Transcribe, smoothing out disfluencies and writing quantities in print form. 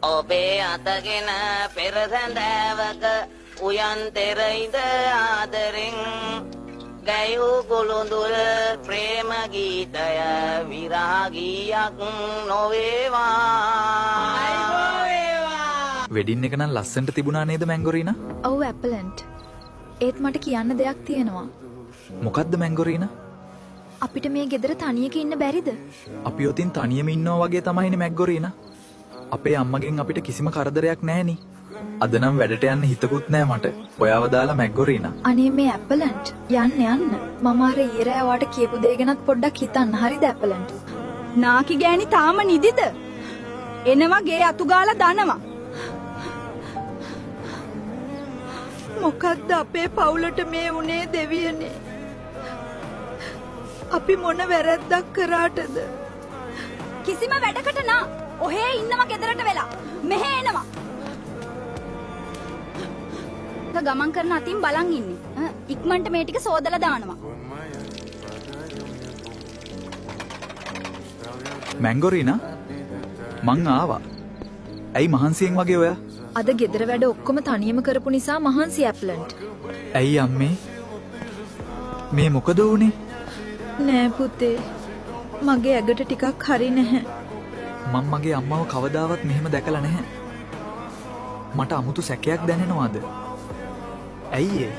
ඔබේ අතගෙන පෙරසැඳෑවක උයන්තෙරයිද ආදරෙන් ගැයූ කුළුඳුල් ප්‍රේම ගීතය විරාගීයක් නොවේවා. වෙඩින් එක නම් ලස්සනට තිබුණා නේද මැංගොරීනා? ඔව් ඇපලන්ට්. ඒත් මට කියන්න දෙයක් තියෙනවා. මොකද්ද මැංගොරීනා? අපිට මේ ගෙදර තනියක ඉන්න බැරිද? අපි ඔතින් තනියම ඉන්නවා වගේ තමයිනේ මැංගොරීනා. අපේ අම්මගෙන් අපිට කිසිම කරදරයක් නැහෙනි. අද නම් වැඩට යන්න හිතකුත් නෑ මට. ඔයාව දාලා මැංගොරීනා. අනේ මේ ඇපලන්ට් යන්න. මම අර ඊරෑ වාට කියපු දේ ගැනත් පොඩ්ඩක් හිතන්න. හරිද ඇපලන්ට්? නාකි ගෑණි තාම නිදිද? එනවා ගේ අතු ගාලා දනවා. මොකද්ද අපේ පවුලට මේ වුනේ දෙවියනේ? අපි මොන වැරැද්දක් කරාටද? කිසිම වැඩකට නා. ඔහේ ඉන්නවා ගෙදරට වෙලා. මෙහෙ එනවා. ගමන් කරන අතින් බලන් ඉන්නේ. ඉක්මනට මේ ටික සෝදලා දානවා. මැංගොරීනා මං ආවා. ඇයි මහන්සියෙන් වගේ ඔයා? අද ගෙදර වැඩ ඔක්කොම තනියම කරපු නිසා මහන්සි ඇපලන්ට්. ඇයි අම්මේ? මේ මොකද වුනේ? නෑ පුතේ. මගේ ඇඟට ටිකක් හරි නැහැ. මම මගේ අම්මව කවදාවත් මෙහෙම දැකලා නැහැ. මට අමුතු සැකයක් දැනෙනවාද? ඇයි ඒ?